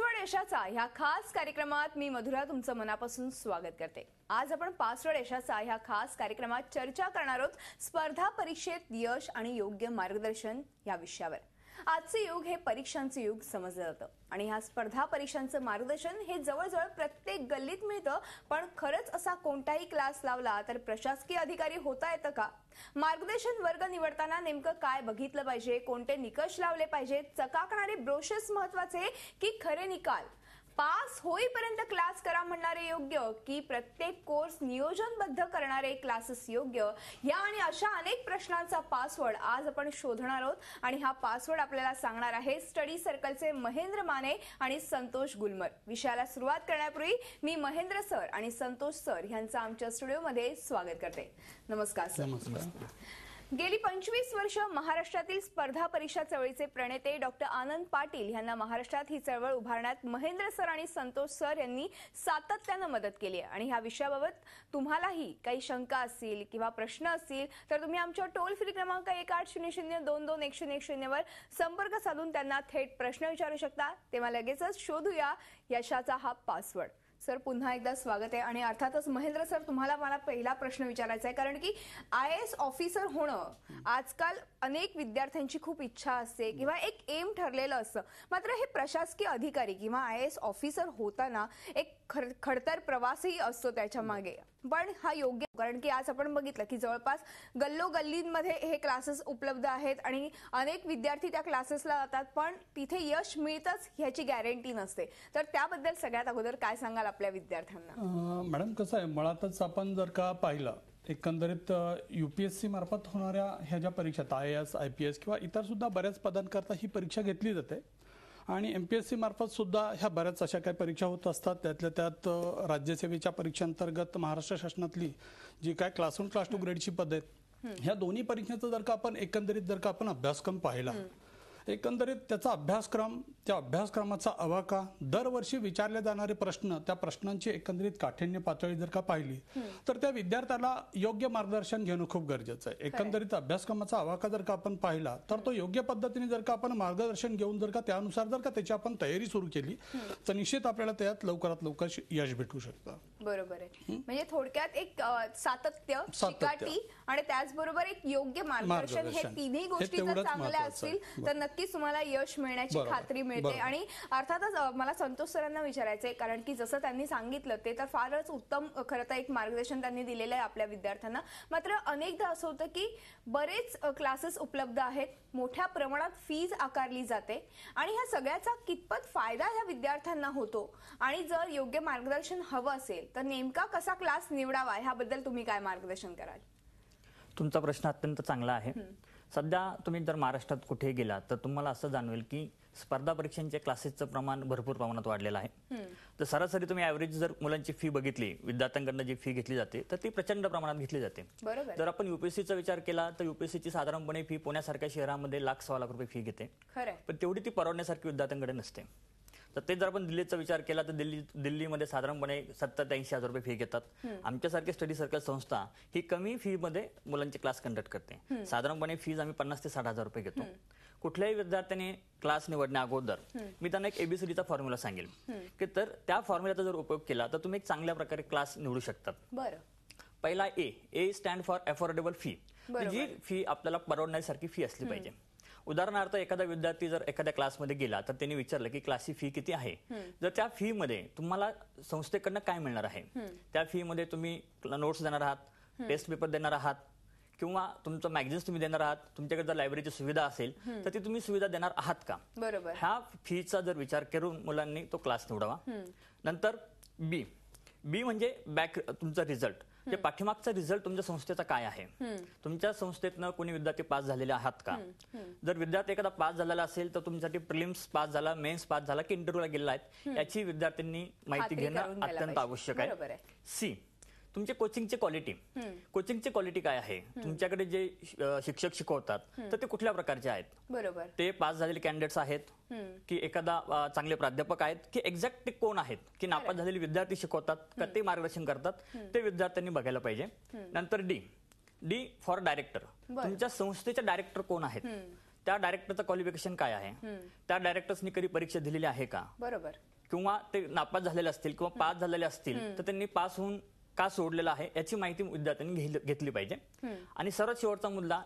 Password यशाचा ह्या खास कार्यक्रमात मी मधुरा तुमचं मनापासून स्वागत करते। आज आपण पासवर्ड यशाचा ह्या खास कार्यक्रमात चर्चा करणार आहोत स्पर्धा परीक्षेत यश आणि योग्य मार्गदर्शन या विषयावर। आजचे युग हे परीक्षांचे युग समजलं जातं आणि ह्या स्पर्धा परीक्षांचं मार्गदर्शन हे जवळजवळ प्रत्येक गल्लीत मिळतं। पण खरंच असा कोणताही क्लास लावला तर प्रशासकीय अधिकारी होता येतं का? मार्गदर्शन वर्ग निवडताना नेमकं काय बघितलं पाहिजे, कोणते निकष लावले पाहिजेत, चकाकणारे ब्रोशर्स महत्वाचे की खरे निकाल? पास होईपर्यंत क्लास करा म्हणणारे योग्य की प्रत्येक कोर्स नियोजनबद्ध करणारे क्लासेस योग्य? या आणि अशा अनेक प्रश्नांचा पासवर्ड आज आपण शोधणार आहोत आणि हा पासवर्ड आपल्याला सांगणार आहे स्टडी सर्कलचे महेंद्र माने आणि संतोष गुलमर। विषयाला सुरुवात करण्यापूर्वी मी महेंद्र सर आणि संतोष सर यांचं आमच्या स्टुडिओमध्ये स्वागत करते। नमस्कार सर। नमस्कार। गेली 25 वर्ष महाराष्ट्रातील स्पर्धा परीक्षा चळवळीचे प्रणेते डॉक्टर आनंद पाटील यांना महाराष्ट्रात ही चळवळ उभारण्यात महेंद्र सर आणि संतोष सर यांनी सातत्याने मदत केली आहे। आणि ह्या विषयाबाबत तुम्हालाही काही शंका असतील किंवा प्रश्न असतील तर तुम्ही आमच्या टोल फ्री क्रमांक 1800221010 वर संपर्क साधून त्यांना थेट प्रश्न विचारू शकता। तेव्हा लगेचच शोधूया यशाचा हा पासवर्ड। सर पुन्हा एकदा स्वागत आहे आणि अर्थातच महेंद्र सर तुम्हाला मला पहिला प्रश्न विचारायचा आहे, कारण की IAS ऑफिसर होणं आजकाल अनेक विद्यार्थ्यांची खूप इच्छा असते किंवा एक एम ठरलेलं असतं। मात्र हे प्रशासकीय अधिकारी किंवा IAS ऑफिसर होताना एक खडतर प्रवासही असतो त्याच्या मागे, पण हा योग्य? कारण की आज आपण बघितलं की जवळपास गल्लोगल्लींमध्ये हे क्लासेस उपलब्ध आहेत आणि अनेक विद्यार्थी त्या क्लासेसला जातात, पण तिथे यश मिळतंच ह्याची गॅरंटी नसते। तर त्याबद्दल सगळ्यात अगोदर काय सांगाल आपल्या विद्यार्थ्यांना? मॅडम कसं आहे, मुळातच आपण जर का पाहिलं एकंदरीत UPSC मार्फत होणाऱ्या ह्या ज्या परीक्षा IAS IPS किंवा इतर सुद्धा बऱ्याच पदांकरता ही परीक्षा घेतली जाते आणि MPSC मार्फत सुद्धा ह्या बऱ्याच अशा काही परीक्षा होत असतात। त्यातल्या त्यात राज्यसेवेच्या परीक्षांतर्गत महाराष्ट्र शासनातली जी काय क्लास 1 क्लास 2 ग्रेडची पद आहेत, ह्या दोन्ही परीक्षांचा जर का आपण एकंदरीत जर का आपण अभ्यासक्रम पाहिला, एकंदरीत त्याचा अभ्यासक्रम, त्या अभ्यासक्रमाचा आवाका, दरवर्षी विचारले जाणारे प्रश्न, त्या प्रश्नांची एकंदरीत काठिण्य पातळी जर का पाहिली तर त्या विद्यार्थ्याला योग्य मार्गदर्शन घेणं खूप गरजेचं आहे। एकंदरीत अभ्यासक्रमाचा आवाका जर का आपण पाहिला तर तो योग्य पद्धतीने जर का आपण मार्गदर्शन घेऊन जर का त्यानुसार जर का त्याची आपण तयारी सुरू केली तर निश्चित आपल्याला त्यात लवकरात लवकर यश भेटू शकतं। बरोबर आहे। म्हणजे थोडक्यात एक सातत्य, चिकाटी आणि त्याचबरोबर एक योग्य मार्गदर्शन, हे तिन्ही गोष्टी जर चांगल्या असतील तर नक्कीच तुम्हाला यश मिळण्याची खात्री मिळते। आणि अर्थातच मला संतोष सरांना विचारायचंय, कारण की जसं त्यांनी सांगितलं ते तर फारच उत्तम खरं तर एक मार्गदर्शन त्यांनी दिलेलं आहे आपल्या विद्यार्थ्यांना। मात्र अनेकदा असं होतं की बरेच क्लासेस उपलब्ध आहेत, मोठ्या प्रमाणात फीज आकारली जाते आणि ह्या सगळ्याचा कितपत फायदा ह्या विद्यार्थ्यांना होतो? आणि जर योग्य मार्गदर्शन हवं असेल तर नेमका कसा क्लास निवडावा ह्याबद्दल तुम्ही काय मार्गदर्शन कराल? तुमचा प्रश्न अत्यंत चांगला आहे। सध्या तुम्ही जर महाराष्ट्रात कुठे गेला तर तुम्हाला असं जाणवेल की स्पर्धा परीक्षांच्या क्लासेसचं प्रमाण भरपूर प्रमाणात वाढलेलं आहे। तर सरासरी तुम्ही ॲव्हरेज जर मुलांची फी बघितली, विद्यार्थ्यांकडून जी फी घेतली जाते तर ती प्रचंड प्रमाणात घेतली जाते। जर आपण UPSCचा विचार केला तर UPSCची साधारणपणे फी पुण्यासारख्या शहरामध्ये लाख सव्वा लाख रुपये फी घेते, पण तेवढी ती परवडण्यासारखी विद्यार्थ्यांकडे नसते। तर ते जर आपण दिल्लीचा विचार केला तर दिल्लीमध्ये साधारणपणे 70 ते 80 हजार रुपये फी घेतात। आमच्यासारखी स्टडी सर्कल संस्था ही कमी फी मध्ये मुलांचे क्लास कंडक्ट करते। साधारणपणे फीज आम्ही 50 ते 60 हजार रुपये घेतो। कुठल्याही विद्यार्थ्याने क्लास निवडण्या अगोदर मी त्यांना एक ABCDचा फॉर्म्युला सांगेल की तर त्या फॉर्म्युल्याचा जर उपयोग केला तर तुम्ही एक चांगल्या प्रकारे क्लास निवडू शकतात। पहिला A stand for affordable fee, जी फी आपल्याला परवडण्यासारखी फी असली पाहिजे। उदाहरणार्थ एखादा विद्यार्थी जर एखाद्या क्लासमध्ये गेला तर त्यांनी विचारलं की क्लासची फी किती आहे, जर त्या फी मध्ये तुम्हाला संस्थेकडनं काय मिळणार आहे, त्या फी मध्ये तुम्ही नोट्स देणार आहात, टेस्ट पेपर देणार आहात किंवा तुमचं मॅगझिन्स तुम्ही देणार आहात, तुमच्याकडे जर लायब्ररीची सुविधा असेल तर ती तुम्ही सुविधा देणार आहात का, ह्या फीचा जर विचार करून मुलांनी तो क्लास निवडावा। नंतर बी म्हणजे बॅक, तुमचा रिझल्ट, जे पाठीमागचा रिझल्ट तुमच्या संस्थेचा काय आहे, तुमच्या संस्थेतनं कोणी विद्यार्थी पास झालेले आहात का? जर विद्यार्थी एखादा पास झालेला असेल तर तुमच्यासाठी प्रिलिम्स पास झाला, मेन्स पास झाला की इंटरव्ह्यूला गेलेला आहे याची विद्यार्थ्यांनी माहिती घेणं अत्यंत आवश्यक आहे। सी, तुमचे कोचिंगची क्वालिटी काय आहे, तुमच्याकडे जे शिक्षक शिकवतात तर ते कुठल्या प्रकारचे आहेत, ते पास झालेले कॅन्डिडेट्स आहेत की एखादा चांगले प्राध्यापक आहेत की एक्झॅक्ट ते कोण आहेत, की नापास झालेले विद्यार्थी शिकवतात का ते मार्गदर्शन करतात, ते विद्यार्थ्यांनी बघायला पाहिजे। नंतर डी फॉर डायरेक्टर, तुमच्या संस्थेचे डायरेक्टर कोण आहेत, त्या डायरेक्टरचं क्वालिफिकेशन काय आहे, त्या डायरेक्टर्सनी कधी परीक्षा दिलेली आहे का, किंवा ते नापास झालेले असतील किंवा पास झालेले असतील तर त्यांनी पास होऊन का सोडलेलं आहे याची माहिती विद्यार्थ्यांनी घेतली पाहिजे. आणि सर्वात शेवटचा मुद्दा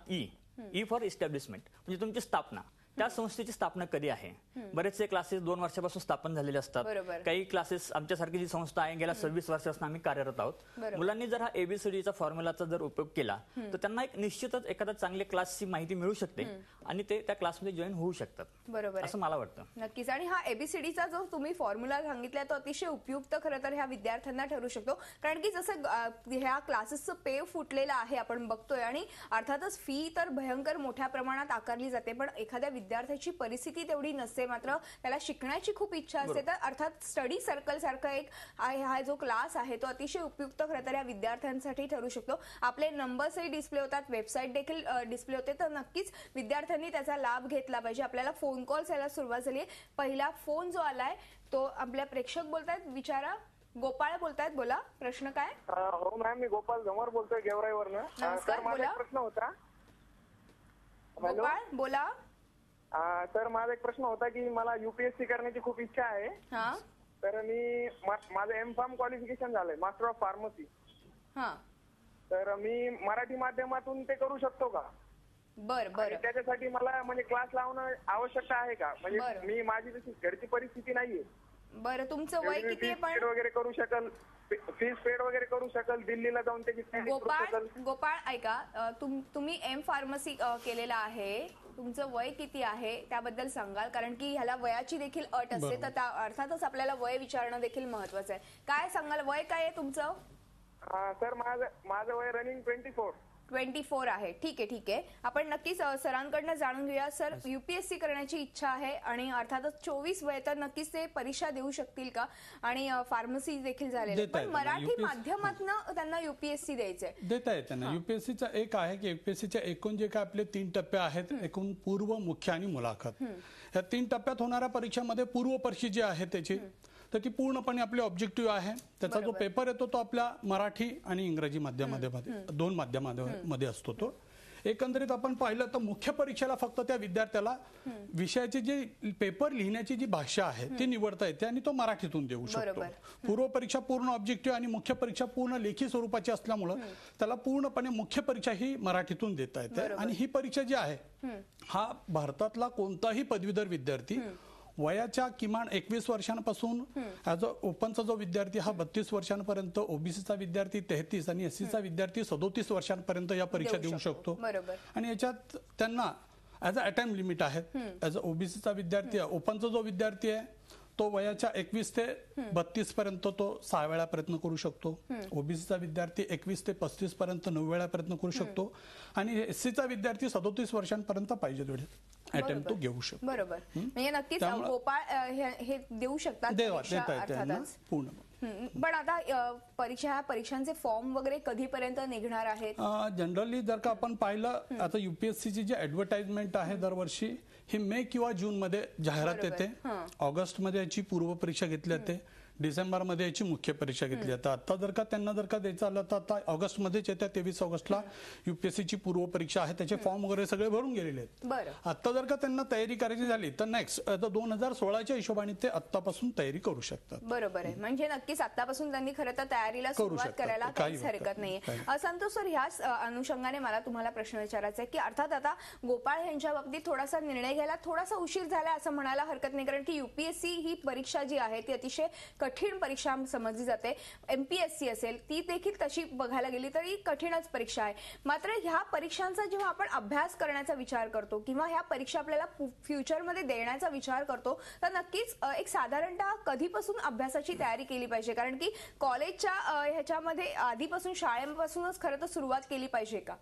ई फॉर इस्टॅब्लिशमेंट, म्हणजे तुमची स्थापना, त्या संस्थेची स्थापना कधी आहे. बरेचसे क्लासेस 2 वर्षापासून स्थापन झालेले असतात. काही क्लासेस, आमच्यासारखी जी संस्था आहे गेल्या 26 वर्षापासून आम्ही कार्यरत आहोत. मुलांनी जर हा एबीसीडीचा फॉर्म्युलाचा जर उपयोग केला तर त्यांना एक निश्चितच एखादा चांगल्या क्लासची माहिती मिळू शकते आणि ते त्या क्लासमध्ये जॉईन होऊ शकतात. बरोबर, असं मला वाटतं. नक्कीच. आणि हा एबीसीडीचा जो तुम्ही फॉर्म्युला सांगितला तो अतिशय उपयुक्त खरं तर ह्या विद्यार्थ्यांना ठरू शकतो. कारण की जसं ह्या क्लासेसचं पेव फुटलेलं आहे आपण बघतोय आणि अर्थातच फी तर भयंकर मोठ्या प्रमाणात आकारली जाते, पण एखाद्या विद्यार्थ्याची परिस्थिती तेवढी नसते, मात्र त्याला शिकण्याची खूप इच्छा असते, तर अर्थात स्टडी सर्कल सारखा एक हा जो क्लास आहे तो अतिशय उपयुक्त खरं तर या विद्यार्थ्यांसाठी ठरू शकतो. आपले नंबर्सही डिस्प्ले होतात, वेबसाईट देखील डिस्प्ले होते, तर नक्कीच विद्यार्थ्यांनी त्याचा लाभ घेतला पाहिजे. आपल्याला फोन कॉल्स यायला सुरुवात झाली. पहिला फोन जो आलाय तो आपल्या प्रेक्षक बोलतायत, विचारा. गोपाळ बोलतायत, बोला, प्रश्न काय? हो मॅम, मी गोपाल झमर बोलतोय गेवराईवरनं. नमस्कार, माझा बोला. एक प्रश्न होता. गोपाळ बोला. सर, माझा एक प्रश्न होता की मला युपीएससी करण्याची खूप इच्छा आहे. हा, तर मी माझं एम.फार्म क्वालिफिकेशन झालंय, मास्टर ऑफ फार्मसी. हा, तर मी मराठी माध्यमातून ते करू शकतो का? बर बर. त्याच्यासाठी मला म्हणजे क्लास लावणं आवश्यकता आहे का? म्हणजे मी माझी तशी घरची परिस्थिती नाहीये. बरं, तुमचं वय किती आहे? पण वगैरे करू शकल, फीस पेड वगैरे करू शकल, दिल्लीला जाऊन त्याची तयारी करू शकल. गोपाळ ऐका, तुम्ही एम फार्मसी केलेला आहे, तुमचं वय किती आहे त्याबद्दल सांगाल, कारण की ह्याला वयाची देखील अट असते, तर त्या अर्थातच आपल्याला वय विचारणं देखील महत्वाचं आहे. काय सांगाल, वय काय आहे तुमचं? सर, माझं वय रनिंग 24 आहे. ठीक आहे, ठीक आहे. आपण नक्कीच सरांकडनं जाणून घेऊया. सर, युपीएससी करण्याची इच्छा आहे आणि अर्थातच 24 वय, तर नक्कीच ते परीक्षा देऊ शकतील का? आणि फार्मसी देखील झालेली, पण मराठी माध्यमातून त्यांना युपीएससी द्यायचंय. देता येते ना. युपीएससीचा एक आहे की युपीएससीच्या एकूण जे काय आपले 3 टप्पे आहेत, एकूण पूर्व, मुख्य आणि मुलाखत, या 3 टप्प्यात होणाऱ्या परीक्षामध्ये पूर्व परीक्षा जी आहे त्याची तर ती पूर्णपणे आपली ऑब्जेक्टिव्ह आहे. त्याचा जो पेपर येतो तो आपल्या मराठी आणि इंग्रजी माध्यमामध्ये 2 माध्यमामध्ये असतो. तो एकंदरीत आपण पाहिलं तर मुख्य परीक्षेला फक्त त्या विद्यार्थ्याला विषयाची जी पेपर लिहिण्याची जी भाषा आहे ती निवडता येते आणि तो मराठीतून देऊ शकतो. पूर्व परीक्षा पूर्ण ऑब्जेक्टिव्ह आणि मुख्य परीक्षा पूर्ण लेखी स्वरूपाची असल्यामुळं त्याला पूर्णपणे मुख्य परीक्षा ही मराठीतून देता येते. आणि ही परीक्षा जी आहे हा भारतातला कोणताही पदवीधर विद्यार्थी वयाच्या किमान 21 वर्षांपासून ॲज अ ओपनचा जो विद्यार्थी हा 32 वर्षांपर्यंत, ओबीसीचा विद्यार्थी 33 आणि एससीचा विद्यार्थी 37 वर्षांपर्यंत या परीक्षा देऊ शकतो. आणि याच्यात त्यांना ॲज अ अटेम्प्ट लिमिट आहे. ॲज अ ओबीसीचा विद्यार्थी, ओपनचा जो विद्यार्थी आहे तो वयाच्या 21 ते 32 पर्यंत तो 6 वेळा प्रयत्न करू शकतो. ओबीसीचा विद्यार्थी 21 ते 35 पर्यंत 9 वेळा प्रयत्न करू शकतो. आणि एससीचा विद्यार्थी 37 वर्षांपर्यंत पाहिजे तेवढे अटेम्प्ट तो घेऊ शकतो. बरोबर, म्हणजे नक्कीच गोपाळ हे देऊ शकतात पूर्ण. पण आता परीक्षांचे फॉर्म वगैरे कधीपर्यंत निघणार आहेत? जनरली जर का आपण पाहिलं, आता युपीएससीची जी ऍडव्हर्टाइजमेंट आहे दरवर्षी ही मे किंवा जून मध्ये जाहिरात येते. ऑगस्ट मध्ये याची पूर्व परीक्षा घेतली जाते, डिसेंबर मध्ये याची मुख्य परीक्षा घेतली जाते. आता जर का त्यांना द्यायचं आलं तर आता ऑगस्ट मध्येच येत्या 23 ऑगस्टला युपीएससीची पूर्व परीक्षा आहे, त्याचे फॉर्म वगैरे सगळे भरून गेलेले आहेत. आता जर का त्यांना तयारी करायची झाली तर नेक्स्ट 2016च्या हिशोबाने ते आतापासून तयारी करू शकतात. बरोबर आहे, म्हणजे नक्कीच आतापासून त्यांनी खरं तर तयारीला सुरुवात करायला काहीच हरकत नाहीये. संतोष सर, ह्याच अनुषंगाने मला तुम्हाला प्रश्न विचारायचा आहे की अर्थात आता गोपाळ यांच्या बाबतीत थोडासा निर्णय घ्यायला थोडासा उशीर झाला असं म्हणायला हरकत नाही, कारण की युपीएससी ही परीक्षा जी आहे ती अतिशय कठीण परीक्षा समजली जाते. एमपीएससी असेल ती देखील तशी बघायला गेली तरी कठीणच परीक्षा आहे. मात्र ह्या परीक्षांचा जेव्हा आपण अभ्यास करण्याचा विचार करतो किंवा ह्या परीक्षा आपल्याला फ्युचरमध्ये देण्याचा विचार करतो तर नक्कीच एक साधारणतः कधीपासून अभ्यासाची तयारी केली पाहिजे? कारण की कॉलेजच्या ह्याच्यामध्ये आधीपासून शाळेपासूनच खरं तर सुरुवात केली पाहिजे का?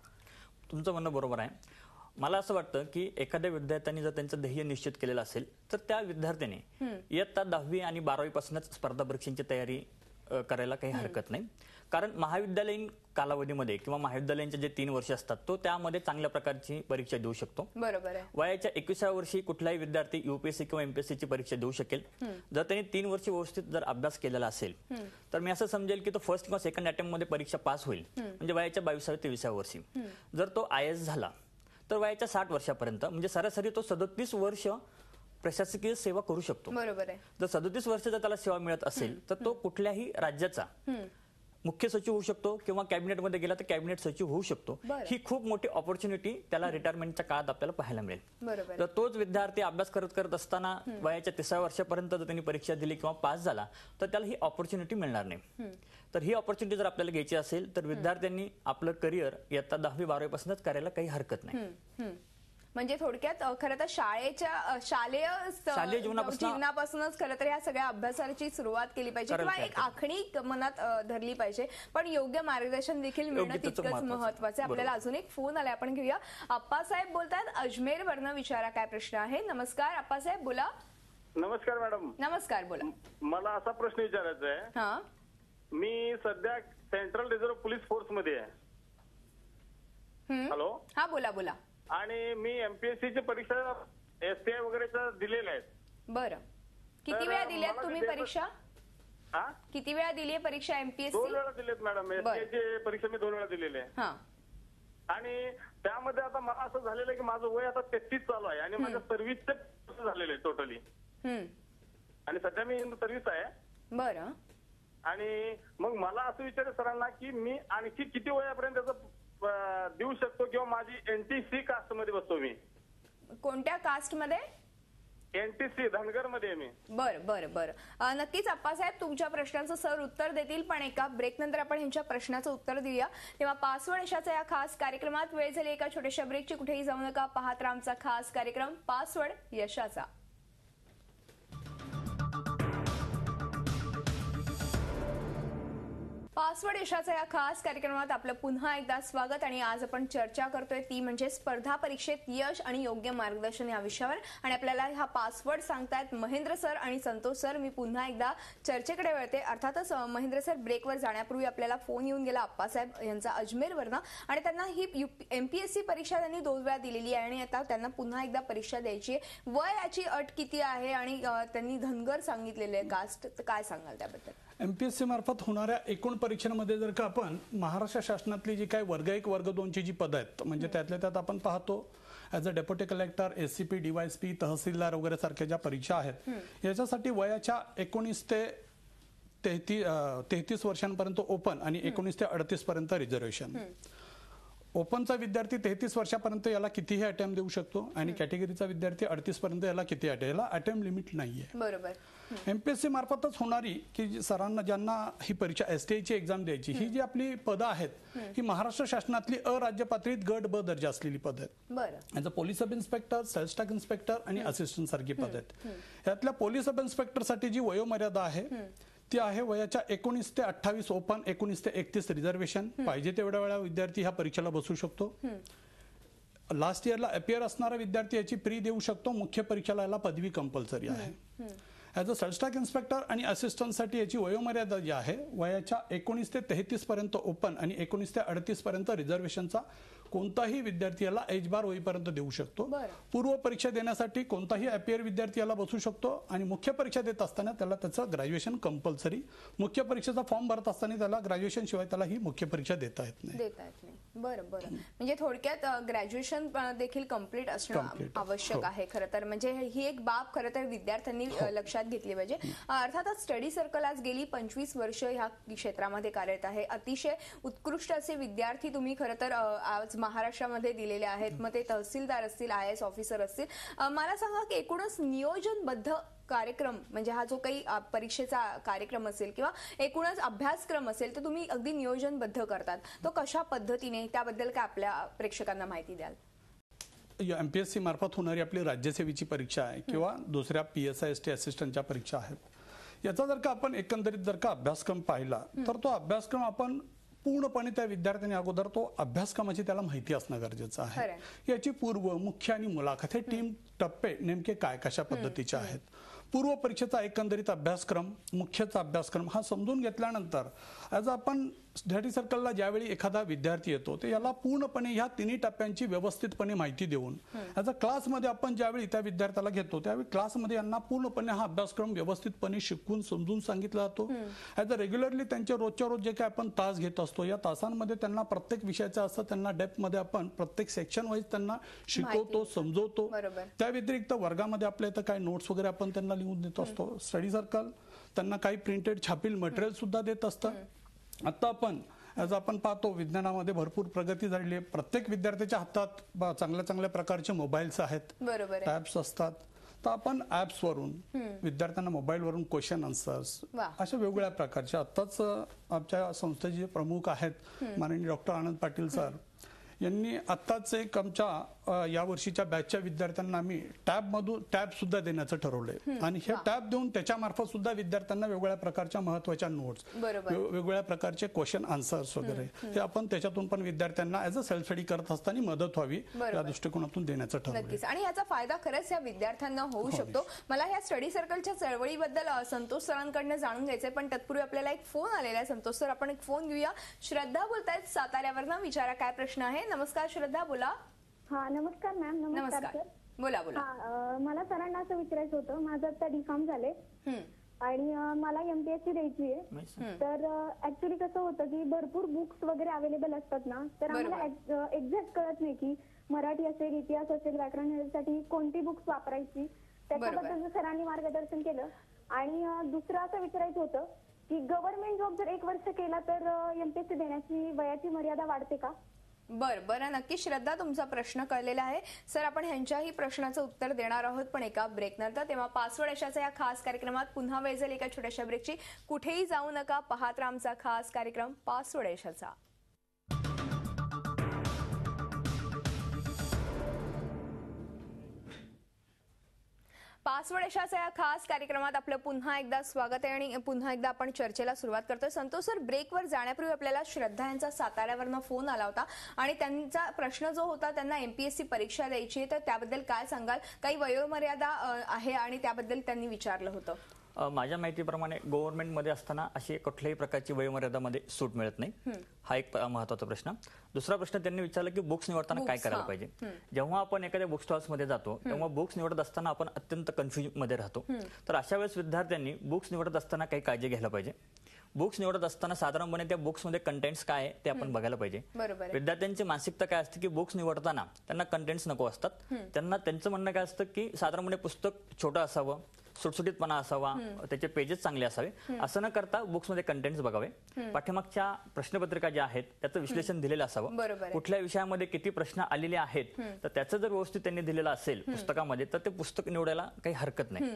तुमचं म्हणणं बरोबर आहे. मला असं वाटतं की एखाद्या विद्यार्थ्याने जर त्यांचं ध्येय निश्चित केलेलं असेल तर त्या विद्यार्थ्याने इयत्ता 10वी आणि 12वी पासूनच स्पर्धा परीक्षांची तयारी करायला काही हरकत नाही. कारण महाविद्यालयीन कालावधीमध्ये किंवा महाविद्यालयांचे जे 3 वर्ष असतात तो त्यामध्ये चांगल्या प्रकारची परीक्षा देऊ शकतो. बरोबर आहे. वयाच्या 21व्या वर्षी कुठलाही विद्यार्थी युपीएससी किंवा एमपीएससीची परीक्षा देऊ शकेल जर त्यांनी 3 वर्ष व्यवस्थित जर अभ्यास केलेला असेल. तर मी असं समजेल की तो फर्स्ट किंवा सेकंड अटेम्प्ट मध्ये परीक्षा पास होईल, म्हणजे वयाच्या 22व्या-23व्या वर्षी. जर तो आयएस झाला तर वयाच्या 60 वर्षापर्यंत म्हणजे सरासरी तो 37 वर्ष प्रशासकीय सेवा करू शकतो. बरोबर आहे. जर 37 वर्ष जर त्याला सेवा मिळत असेल तर तो कुठल्याही राज्याचा मुख्य सचिव होऊ शकतो किंवा कॅबिनेटमध्ये गेला तर कॅबिनेट सचिव होऊ शकतो. ही खूप मोठी ऑपॉर्च्युनिटी त्याला रिटायरमेंटच्या काळात आपल्याला पाहायला मिळेल. बरोबर. तर तोच विद्यार्थी अभ्यास करत असताना वयाच्या 30व्या वर्षापर्यंत जर त्यांनी परीक्षा दिली किंवा पास झाला तर त्याला ही ऑपॉर्च्युनिटी मिळणार नाही. तर ही ऑपॉर्च्युनिटी जर आपल्याला घ्यायची असेल तर विद्यार्थ्यांनी आपलं करिअर इयत्ता 10वी 12वी पासूनच करायला काही हरकत नाही. म्हणजे थोडक्यात खरं तर शालेय जीवनापासूनच खरं तर ह्या सगळ्या अभ्यासाची सुरुवात केली पाहिजे किंवा एक आखणी मनात धरली पाहिजे, पण योग्य मार्गदर्शन देखील मिळणं तितकंच महत्वाचं आहे. आपल्याला अजून एक फोन आलाय, आपण घेऊया. आप्पासाहेब बोलतात अजमेर वरनं. विचारा काय प्रश्न आहे. नमस्कार आप्पासाहेब, बोला. नमस्कार मॅडम. नमस्कार, बोला. मला असा प्रश्न विचारायचा आहे. हा, मी सध्या सेंट्रल रिझर्व्ह पोलीस फोर्स मध्ये आहे. हॅलो. हा, बोला बोला. आणि मी एमपीएससी ची परीक्षा एसटीआय वगैरेच्या दिलेल्या आहेत. बरं, किती वेळा दिल्यात तुम्ही परीक्षा? किती वेळा दिली आहे परीक्षा एमपीएससी? 2 वेळा दिलेत मॅडम. एसटीआय ची परीक्षा मी 2 वेळा दिलेली आहे. आणि त्यामध्ये आता मला असं झालेलं आहे की माझं वय आता 33 चालू आहे आणि माझ्या सर्व्हिसचे झालेले आहे टोटली. आणि सध्या मी सर्व्हिस आहे. बरं. आणि मग मला असं विचारायचं सरांना की मी आणखी किती वयापर्यंत त्याचं देऊ शकतो किंवा माझी एनटीसी कास्ट मध्ये बसतो मी. कोणत्या कास्ट मध्ये? एनटीसी धनगर मध्ये मी. बरं बरं बरं, नक्कीच आप्पासाहेब तुमच्या प्रश्नाचं सर उत्तर देतील, पण एका ब्रेक नंतर आपण ह्यांच्या प्रश्नाचं उत्तर देऊया. तेव्हा पासवर्ड यशाचा या खास कार्यक्रमात वेळ झाली एका छोट्याशा ब्रेकची. कुठेही जाऊ नका, पाहत राहा आमचा खास कार्यक्रम पासवर्ड यशाचा. पासवर्ड यशाचा या खास कार्यक्रमात आपलं पुन्हा एकदा स्वागत. आणि आज आपण चर्चा करतोय ती म्हणजे स्पर्धा परीक्षेत यश आणि योग्य मार्गदर्शन या विषयावर. आणि आपल्याला हा पासवर्ड सांगतायत महेंद्र सर आणि संतोष सर. मी पुन्हा एकदा चर्चेकडे वळते. अर्थातच महेंद्र सर, ब्रेकवर जाण्यापूर्वी आपल्याला फोन येऊन गेला आप्पासाहेब यांचा अजमेरवरनं, आणि त्यांना ही एमपीएससी परीक्षा त्यांनी 2 वेळा दिलेली आहे आणि आता त्यांना पुन्हा एकदा परीक्षा द्यायची आहे. वयाची अट किती आहे आणि त्यांनी धनगर सांगितलेले कास्ट, काय सांगाल त्याबद्दल? एमपीएससी मार्फत होणाऱ्या एकूण परीक्षांमध्ये जर का आपण महाराष्ट्र शासनातली जी काही वर्ग 1 वर्ग 2 ची जी पदं आहेत, म्हणजे त्यातल्या त्यात आपण पाहतो as a deputy collector, SCP, DYSP, tehsildar वगैरे सारख्या ज्या परीक्षा आहेत, याच्यासाठी वयाच्या 19 ते 33 वर्षांपर्यंत ओपन आणि 19 ते 38 पर्यंत रिझर्वेशन. ओपनचा विद्यार्थी 33 वर्षापर्यंत याला कितीही अटेम्प्ट देऊ शकतो आणि कॅटेगरीचा विद्यार्थी 38 पर्यंत याला किती याला अटेम्प्ट लिमिट नाहीये. बरोबर. एमपीएससी मार्फतच होणारी की सरांना ज्यांना ही परीक्षा एसटीआय ची एक्झाम द्यायची, ही जी आपली पदं आहेत ही महाराष्ट्र शासनातली अराज्य पातळीत गट ब दर्जा असलेली पदं आहेत. बरं. As a police sub inspector, sales tax inspector आणि असिस्टंट सारखी पदं आहेत. यातल्या पोलीस सब इन्स्पेक्टरसाठी जी वयोमर्यादा आहे ती आहे वयाच्या 19 ते 28 ओपन, 19 ते 31 रिझर्वेशन. पाहिजे तेवढ्या वेळा विद्यार्थी ह्या परीक्षेला बसू शकतो. लास्ट इयरला अपियर असणारा विद्यार्थी याची प्री देऊ शकतो. मुख्य परीक्षेला याला पदवी कंपल्सरी आहे. As a sales tax inspector आणि असिस्टंटसाठी याची वयोमर्यादा जी आहे वयाच्या 19 ते 33 पर्यंत ओपन आणि 19 ते 38 पर्यंत रिझर्वेशनचा कोणताही विद्यार्थी याला एच बार होईपर्यंत देऊ शकतो. पूर्व परीक्षा देण्यासाठी कोणताही अपियर विद्यार्थी याला बसू शकतो आणि मुख्य परीक्षा देत असताना त्याला त्याचं ग्रॅज्युएशन कंपल्सरी. मुख्य परीक्षेचा फॉर्म भरत असताना त्याला ग्रॅज्युएशन शिवाय त्याला ही मुख्य परीक्षा देता येत नाही. बरं बरं, म्हणजे थोडक्यात ग्रॅज्युएशन देखील कम्प्लीट असणं आवश्यक आहे खरं तर. म्हणजे ही एक बाब खरं तर विद्यार्थ्यांनी लक्षात घेतली पाहिजे. अर्थातच स्टडी सर्कल आज गेली 25 वर्ष ह्या क्षेत्रामध्ये कार्यरत आहे. अतिशय उत्कृष्ट असे विद्यार्थी तुम्ही खरं तर आज महाराष्ट्रामध्ये दिलेले आहेत. मग ते तहसीलदार असतील, IAS ऑफिसर असतील. मला सांगा की एकूणच नियोजनबद्ध कार्यक्रम म्हणजे हा जो काही परीक्षेचा कार्यक्रम असेल किंवा एकूणच अभ्यासक्रम असेल तर तुम्ही अगदी नियोजनबद्ध करतात, तो कशा पद्धतीने, त्याबद्दल काय आपल्या प्रेक्षकांना माहिती द्याल? एमपीएससी मार्फत होणारी आपली राज्यसेवेची परीक्षा आहे किंवा दुसऱ्या PSI ST असिस्टंटच्या परीक्षा आहेत, याचा जर का आपण एकंदरीत जर का अभ्यासक्रम पाहिला तर तो अभ्यासक्रम आपण पूर्णपणे त्या विद्यार्थ्यांनी अगोदर तो अभ्यासक्रमाची त्याला माहिती असणं गरजेचं आहे. याची पूर्व, मुख्य आणि मुलाखत हे 3 टप्पे नेमके काय कशा पद्धतीचे आहेत. पूर्व परीक्षेचा एकंदरीत अभ्यासक्रम, मुख्यचा अभ्यासक्रम हा समजून घेतल्यानंतर ॲज आपण स्टडी सर्कलला ज्यावेळी एखादा विद्यार्थी येतो ते याला पूर्णपणे ह्या तिन्ही टप्प्यांची व्यवस्थितपणे माहिती देऊन ॲज अ क्लासमध्ये आपण ज्यावेळी त्या विद्यार्थ्याला घेतो त्यावेळी क्लासमध्ये यांना पूर्णपणे हा अभ्यासक्रम व्यवस्थितपणे शिकवून समजून सांगितला जातो. ॲज अ रेग्युलरली त्यांचे रोजच्या रोज जे काही आपण तास घेत असतो या तासांमध्ये त्यांना प्रत्येक विषयाचं असतं त्यांना डेप्थमध्ये आपण प्रत्येक सेक्शन वाईज त्यांना शिकवतो समजवतो. त्या व्यतिरिक्त वर्गामध्ये आपल्या इथं काही नोट्स वगैरे आपण त्यांना लिहून देत असतो. स्टडी सर्कल त्यांना काही प्रिंटेड छापील मटेरियल सुद्धा देत असतं. आता आपण पाहतो विज्ञानामध्ये भरपूर प्रगती झालेली आहे. प्रत्येक विद्यार्थ्याच्या हातात चांगल्या चांगल्या प्रकारचे मोबाईल्स आहेत, टॅब्स असतात. तर आपण ऍप्सवरून विद्यार्थ्यांना मोबाईलवरून क्वेश्चन आन्सर्स अशा वेगवेगळ्या प्रकारच्या आत्ताच आमच्या संस्थेचे प्रमुख आहेत माननीय डॉक्टर आनंद पाटील सर यांनी आत्ताच एक आमच्या या वर्षीच्या बॅचच्या विद्यार्थ्यांना आम्ही टॅब सुद्धा देण्याचं ठरवलंय आणि हे टॅब देऊन त्याच्या मार्फत सुद्धा विद्यार्थ्यांना वेगवेगळ्या प्रकारच्या महत्त्वाच्या नोट्स वेगवेगळ्या प्रकारचे क्वेश्चन आन्सर्स वगैरे हे आपण त्याच्यातून पण विद्यार्थ्यांना ऍज अ सेल्फ स्टडी करत असताना मदत व्हावी या दृष्टिकोनातून देण्याचं ठरवलंय. आणि याचा फायदा खरंच या विद्यार्थ्यांना होऊ शकतो. मला ह्या स्टडी सर्कलच्या चळवळीबद्दल संतोष सरांकडनं जाणून घ्यायचंय पण तत्पूर्वी आपल्याला एक फोन आलेला आहे. संतोष सर आपण एक फोन घेऊया. श्रद्धा बोलतायत साताऱ्यावरनं. विचारा काय प्रश्न आहे. नमस्कार श्रद्धा, बोला. हा नमस्कार मॅम. नमस्कार. बोला बोला. मला सरांना असं विचारायचं होतं, माझं आता डी.फार्म झालंय आणि मला MPSC द्यायची आहे. तर ऍक्च्युली कसं होतं की भरपूर बुक्स वगैरे अवेलेबल असतात ना, तर आम्हाला एक्झॅक्ट कळत नाही की मराठी असेल, इतिहास असेल, व्याकरण यासाठी कोणती बुक्स वापरायची. त्याच्याबद्दल सरांनी मार्गदर्शन केलं. आणि दुसरं असं विचारायचं होतं की गव्हर्नमेंट जॉब जर 1 वर्ष केला तर MPSC देण्याची वयाची मर्यादा वाढते का? बरं नक्की श्रद्धा, तुमचा प्रश्न कळलेला आहे. सर आपण ह्यांच्याही प्रश्नाचं उत्तर देणार आहोत पण एका ब्रेक नंतर. तेव्हा पासवर्ड यशाचा या खास कार्यक्रमात पुन्हा वेळ जाईल एका छोट्याशा ब्रेकची. कुठेही जाऊ नका, पाहत राहा आमचा खास कार्यक्रम पासवर्ड यशाचा. पासवर्ड यशाचा या खास कार्यक्रमात आपलं पुन्हा एकदा स्वागत आहे आणि पुन्हा एकदा आपण चर्चेला सुरुवात करतोय. संतोष सर, ब्रेकवर जाण्यापूर्वी आपल्याला श्रद्धा यांचा साताऱ्यावरनं फोन आला होता आणि त्यांचा प्रश्न जो होता त्यांना MPSC परीक्षा द्यायची आहे तर त्याबद्दल काय सांगाल? काही वयोमर्यादा आहे आणि त्याबद्दल त्यांनी विचारलं होतं. माझ्या माहितीप्रमाणे गव्हर्नमेंटमध्ये असताना अशी कुठल्याही प्रकारची वयोमर्यादामध्ये सूट मिळत नाही. हा एक महत्त्वाचा प्रश्न. दुसरा प्रश्न त्यांनी विचारला की बुक्स निवडताना काय करायला पाहिजे. जेव्हा आपण एखाद्या बुक स्टॉल्समध्ये जातो तेव्हा बुक्स निवडत असताना आपण अत्यंत कन्फ्युजन मध्ये राहतो. तर अशा वेळेस विद्यार्थ्यांनी बुक्स निवडत असताना काही काळजी घ्यायला पाहिजे. बुक्स निवडत असताना साधारणपणे त्या बुक्समध्ये कंटेंट्स काय आहे ते आपण बघायला पाहिजे. विद्यार्थ्यांची मानसिकता काय असते की बुक्स निवडताना त्यांना कंटेंट्स नको असतात. त्यांना त्यांचं म्हणणं काय असतं की साधारणपणे पुस्तक छोटं असावं, सुटसुटीतपणा असावा, त्याचे पेजेस चांगले असावे. असं न करता बुक्समध्ये कंटेंट्स बघावे. पाठीमागच्या प्रश्नपत्रिका ज्या आहेत त्याचं विश्लेषण दिलेलं असावं. कुठल्या विषयामध्ये किती प्रश्न आलेले आहेत तर त्याचं जर व्यवस्थित त्यांनी दिलेलं असेल पुस्तकामध्ये तर ते पुस्तक निवडायला काही हरकत नाही.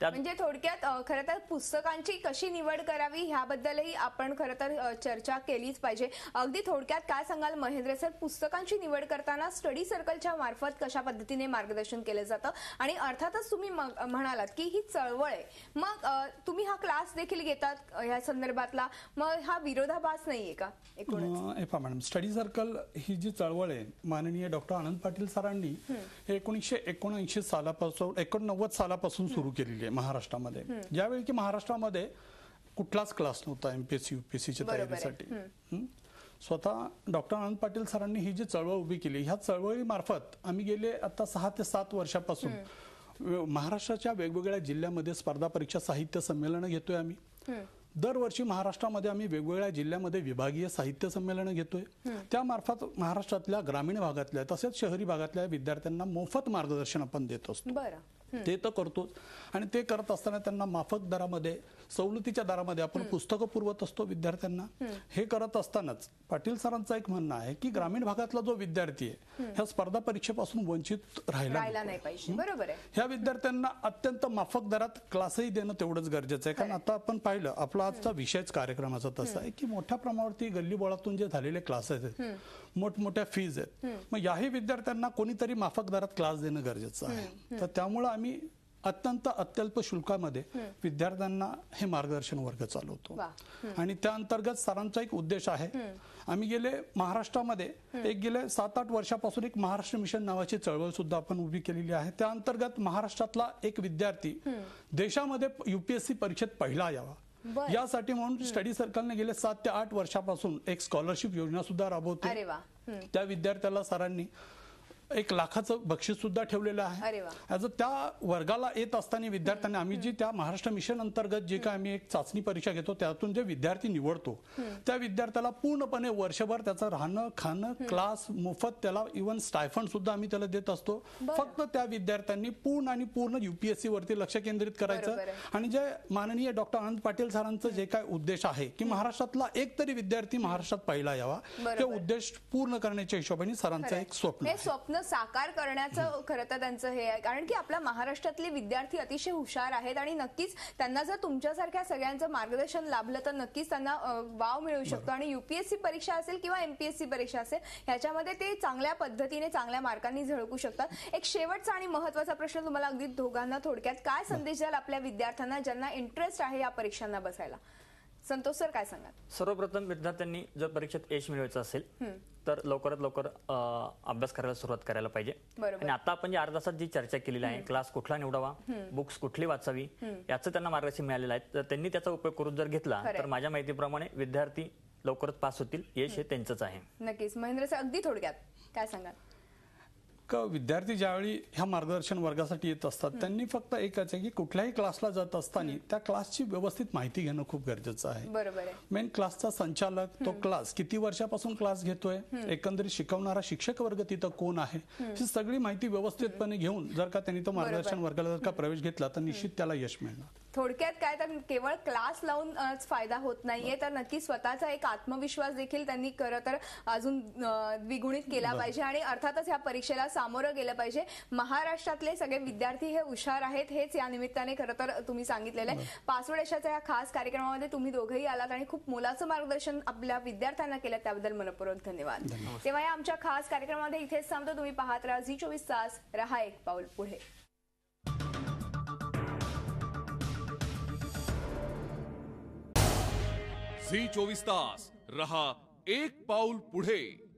म्हणजे थोडक्यात खरं तर पुस्तकांची कशी निवड करावी ह्याबद्दलही आपण खरं तर चर्चा केलीच पाहिजे. अगदी थोडक्यात काय सांगाल महेंद्र सर, पुस्तकांची निवड करताना स्टडी सर्कलच्या मार्फत कशा पद्धतीने मार्गदर्शन केलं जातं? आणि अर्थातच तुम्ही म्हणालात की ही चळवळ आहे, मग तुम्ही हा क्लास देखील घेतात या संदर्भातला, मग हा विरोधाभास नाहीये का? मॅडम, स्टडी सर्कल ही जी चळवळ आहे माननीय डॉक्टर आनंद पाटील सरांनी 1989 सालापासून सुरू केलेली आहे महाराष्ट्रामध्ये. ज्यावेळी की महाराष्ट्रामध्ये कुठलाच क्लास नव्हता MPSC UPSCच्या तयारीसाठी. स्वतः डॉक्टर आनंद पाटील सरांनी ही जी चळवळ उभी केली, ह्या चळवळीमार्फत आम्ही गेले आता 6 ते 7 वर्षापासून महाराष्ट्राच्या वेगवेगळ्या जिल्ह्यामध्ये स्पर्धा परीक्षा साहित्य संमेलन घेतोय आम्ही. दरवर्षी महाराष्ट्रामध्ये आम्ही वेगवेगळ्या जिल्ह्यामध्ये विभागीय साहित्य संमेलन घेतोय. त्यामार्फत महाराष्ट्रातल्या ग्रामीण भागातल्या तसेच शहरी भागातल्या विद्यार्थ्यांना मोफत मार्गदर्शन आपण देत असतो. ते तर करतोच आणि ते करत असताना त्यांना माफक दरामध्ये, सवलतीच्या दरामध्ये आपण पुस्तकं पुरवत असतो विद्यार्थ्यांना. हे करत असतानाच पाटील सरांचं एक म्हणणं आहे की ग्रामीण भागातला जो विद्यार्थी आहे ह्या स्पर्धा परीक्षेपासून वंचित राहिला नाही पाहिजे. बरोबर आहे. ह्या विद्यार्थ्यांना अत्यंत माफक दरात क्लासही देणं तेवढंच गरजेचं आहे. कारण आता आपण पाहिलं आपला आजचा विषयच कार्यक्रमाचा तसा आहे की मोठ्या प्रमाणावरती गल्लीबोळातून जे झालेले क्लासेस आहेत, मोठमोठ्या फीज आहेत, मग याही विद्यार्थ्यांना कोणीतरी माफक दरात क्लास देणं गरजेचं आहे. तर त्यामुळे आम्ही अत्यल्प शुल्कामध्ये विद्यार्थ्यांना हे मार्गदर्शन वर्ग चालवतो. आणि त्या अंतर्गत सरांचा एक उद्देश आहे. आम्ही गेले महाराष्ट्रामध्ये गेले 7-8 वर्षापासून एक महाराष्ट्र मिशन नावाची चळवळ सुद्धा आपण उभी केलेली आहे. त्या अंतर्गत महाराष्ट्रातला एक विद्यार्थी देशामध्ये UPSC परीक्षेत पहिला यावा यासाठी म्हणून स्टडी सर्कलने गेले 7 ते 8 वर्षापासून एक स्कॉलरशिप योजना सुद्धा राबवते. अरे वा. त्या विद्यार्थ्याला सरांनी 1 लाखाचं बक्षीस सुद्धा ठेवलेलं आहे. अरे वा. ॲज त्या वर्गाला येत असताना विद्यार्थ्यांनी आम्ही जी त्या महाराष्ट्र मिशन अंतर्गत जे काय आम्ही एक चाचणी परीक्षा घेतो त्यातून जे विद्यार्थी निवडतो त्या विद्यार्थ्याला पूर्णपणे वर्षभर त्याचं राहणं खाणं क्लास मोफत, त्याला इव्हन स्टायफंड सुद्धा आम्ही त्याला देत असतो. फक्त त्या विद्यार्थ्यांनी पूर्ण UPSC वरती लक्ष केंद्रित करायचं. आणि जे माननीय डॉक्टर आनंद पाटील सरांचं जे काय उद्देश आहे की महाराष्ट्रातला एक तरी विद्यार्थी महाराष्ट्रात पहिला यावा, ते उद्देश पूर्ण करण्याच्या हिशोबाने सरांचं एक स्वप्न आहे. स्वप्न साकार करण्याचं खरं तर त्यांचं हे आहे. कारण की आपल्या महाराष्ट्रातले विद्यार्थी अतिशय हुशार आहेत आणि नक्कीच त्यांना जर तुमच्यासारख्या सगळ्यांचं मार्गदर्शन लाभलं तर नक्कीच त्यांना वाव मिळू शकतो. आणि UPSC परीक्षा असेल किंवा MPSC परीक्षा असेल ह्याच्यामध्ये ते चांगल्या पद्धतीने चांगल्या मार्कांनी झळकू शकतात. एक शेवटचा आणि महत्वाचा प्रश्न तुम्हाला अगदी दोघांना थोडक्यात काय संदेश द्याल आपल्या विद्यार्थ्यांना ज्यांना इंटरेस्ट आहे या परीक्षांना बसायला? संतोष सर काय सांगाल? सर्वप्रथम विद्यार्थ्यांनी जर परीक्षेत यश मिळवायचं असेल तर लवकरात लवकर अभ्यास करायला सुरुवात करायला पाहिजे. आणि आता आपण जे अर्ध्या तासात जी चर्चा केलेली आहे, क्लास कुठला निवडावा, बुक्स कुठली वाचावी, याचं त्यांना मार्गदर्शन मिळालेलं आहे. तर त्यांनी त्याचा उपयोग करून जर घेतला तर माझ्या माहितीप्रमाणे विद्यार्थी लवकरच पास होतील. यश हे त्यांचंच आहे. नक्कीच. महेंद्र सर अगदी थोडक्यात काय सांगाल? विद्यार्थी ज्यावेळी ह्या मार्गदर्शन वर्गासाठी येत असतात त्यांनी फक्त एकच आहे की कुठल्याही क्लासला जात असताना त्या क्लासची व्यवस्थित माहिती घेणं खूप गरजेचं आहे. बरोबर आहे. मेन क्लासचा संचालक, तो क्लास किती वर्षापासून क्लास घेतोय, एकंदरीत शिकवणारा शिक्षक वर्ग तिथं कोण आहे, ही सगळी माहिती व्यवस्थितपणे घेऊन जर का त्यांनी तो मार्गदर्शन वर्गाला जर का प्रवेश घेतला तर निश्चित त्याला यश मिळणार. थोडक्यात काय तर केवळ क्लास लावून फायदा होत नाहीये, तर नक्की स्वतःचा एक आत्मविश्वास देखील त्यांनी खरं तर अजून द्विगुणित केला पाहिजे. आणि अर्थातच ह्या परीक्षेला सामोरं गेलं पाहिजे. महाराष्ट्रातले सगळे विद्यार्थी हे हुशार आहेत हेच या निमित्ताने खरं तर तुम्ही सांगितलेलं आहे. पासवर्ड यशाच्या या खास कार्यक्रमामध्ये तुम्ही दोघंही आलात आणि खूप मोलाचं मार्गदर्शन आपल्या विद्यार्थ्यांना केलं, त्याबद्दल मनपूर्वक धन्यवाद. तेव्हा या आमच्या खास कार्यक्रमामध्ये इथेच थांबतो. तुम्ही पाहत राहा झी 24 तास, रहा एक पाऊल पुढे. झी 24 तास, रहा एक पाऊल पुढे.